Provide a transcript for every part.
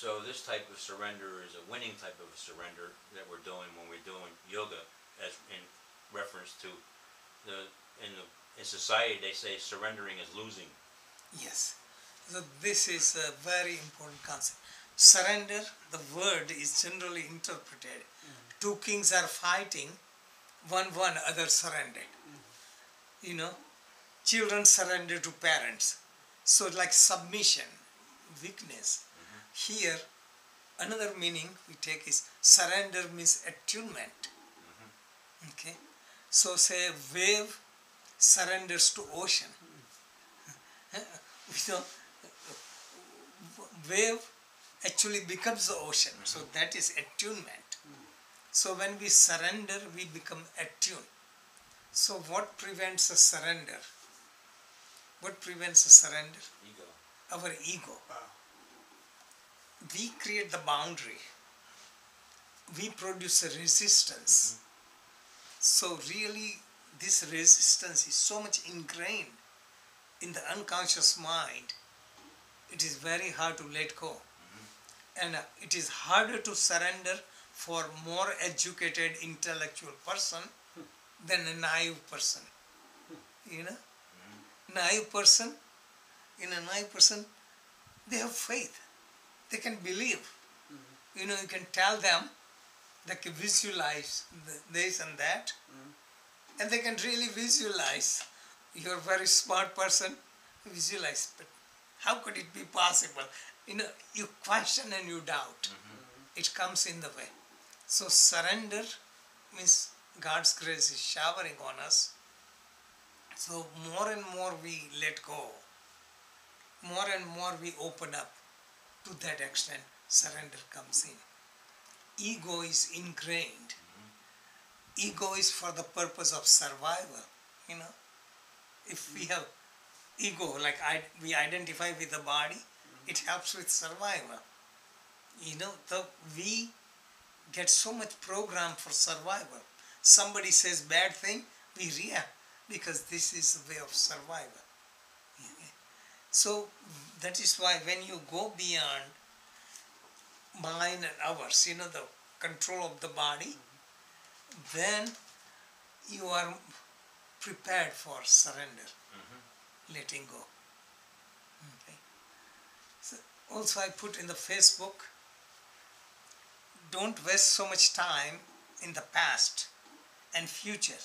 So this type of surrender is a winning type of surrender that we're doing when we're doing yoga, as in reference to in society they say surrendering is losing. Yes. So this is a very important concept. Surrender, the word is generally interpreted. Two kings are fighting, one won, other surrendered. You know, children surrender to parents. So like submission, weakness. Here, another meaning we take is surrender means attunement. Okay. So say wave surrenders to ocean. So wave actually becomes the ocean. So that is attunement. So when we surrender, we become attuned. So what prevents a surrender? What prevents a surrender? Ego. Our ego. We create the boundary. We produce a resistance. So really this resistance is so much ingrained in the unconscious mind. It is very hard to let go. And it is harder to surrender for more educated intellectual person than a naive person. You know? Naive person, in a naive person, they have faith. They can believe. You know, you can tell them, they can visualize this and that, and they can really visualize. You're a very smart person, visualize, but how could it be possible? You know, you question and you doubt. It comes in the way. So surrender means God's grace is showering on us. So more and more we let go, more and more we open up. To that extent, surrender comes in. Ego is ingrained. Ego is for the purpose of survival. You know, if we have ego, like we identify with the body, it helps with survival. You know, we get so much program for survival. Somebody says bad thing, we react because this is the way of survival. So that is why when you go beyond mine and ours, you know, the control of the body, then you are prepared for surrender, letting go. Okay. So also I put in the Facebook, don't waste so much time in the past and future.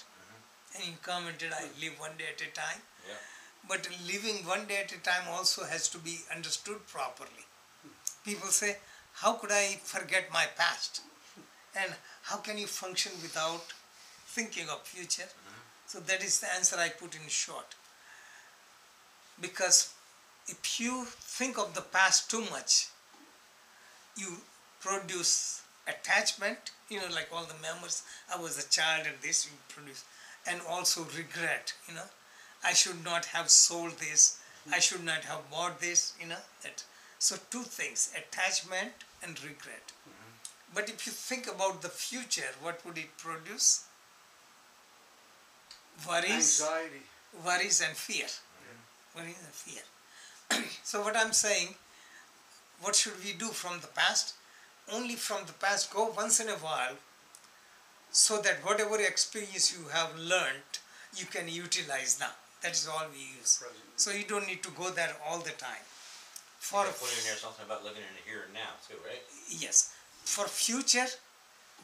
And you commented, I live one day at a time. Yeah. But living one day at a time also has to be understood properly. People say, how could I forget my past? And how can you function without thinking of future? So that is the answer I put in short. Because if you think of the past too much, you produce attachment, you know, like all the memories, I was a child and this, you produce, and also regret, you know. I should not have sold this, I should not have bought this, you know. That. So two things, attachment and regret. But if you think about the future, what would it produce? Worries, anxiety, worries and fear. Worries and fear. So what I'm saying, what should we do from the past? Only from the past, go once in a while, so that whatever experience you have learned, you can utilize now. That is all we use. So you don't need to go there all the time. For put in there something about living in the here and now too, right? Yes. For future,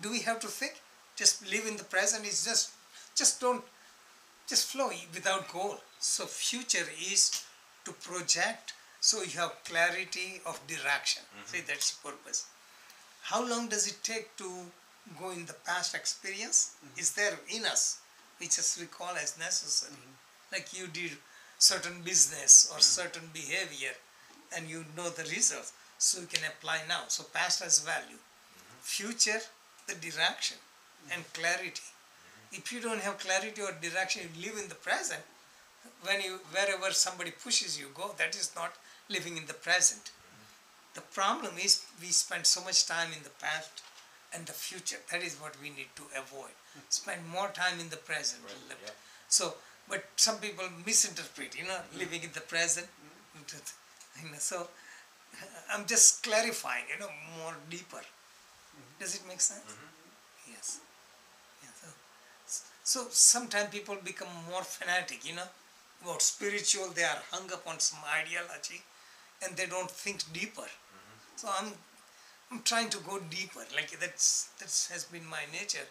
do we have to think? Just live in the present. Is just don't, just flow without goal. So future is to project, so you have clarity of direction. See, that's the purpose. How long does it take to go in the past experience? Is there in us. We just recall as necessary. Like you did certain business or certain behavior and you know the results, so you can apply now. So past has value. Future, the direction and clarity. If you don't have clarity or direction, you live in the present. Wherever somebody pushes you, go. That is not living in the present. The problem is we spend so much time in the past and the future. That is what we need to avoid. Spend more time in the present. Yeah. So, but some people misinterpret, you know, living in the present. You know, so I'm just clarifying, more deeper. Does it make sense? Yes. Yeah, so sometimes people become more fanatic, about spiritual. They are hung up on some ideology, and they don't think deeper. So I'm trying to go deeper. Like that has been my nature,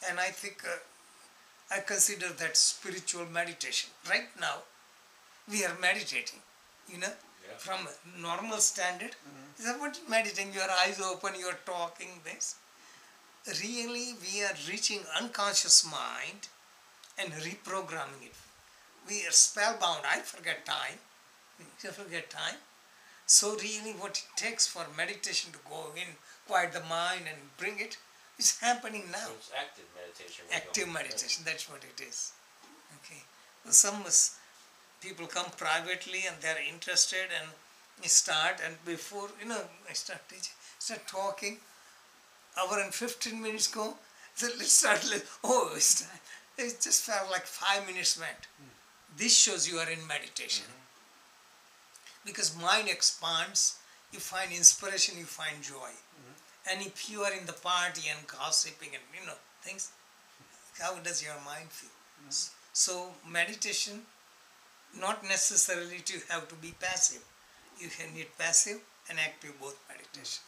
and I think I consider that spiritual meditation. Right now, we are meditating, from a normal standard. Is that what you're meditating? Your eyes open, you're talking this. Really, we are reaching unconscious mind and reprogramming it. We are spellbound. I forget time. You forget time. So really what it takes for meditation to go in, quiet the mind and bring it, is happening now. So it's active meditation. Active meditation, that's what it is. Okay. Some people come privately and they're interested and start, and before, I start teaching, start talking, hour and 15 minutes go, so let's start, it's time. It just felt like 5 minutes went. This shows you are in meditation. Because mind expands, you find inspiration, you find joy. And if you are in the party and gossiping and things, how does your mind feel? So meditation, not necessarily to have to be passive. You can need passive and active both meditation.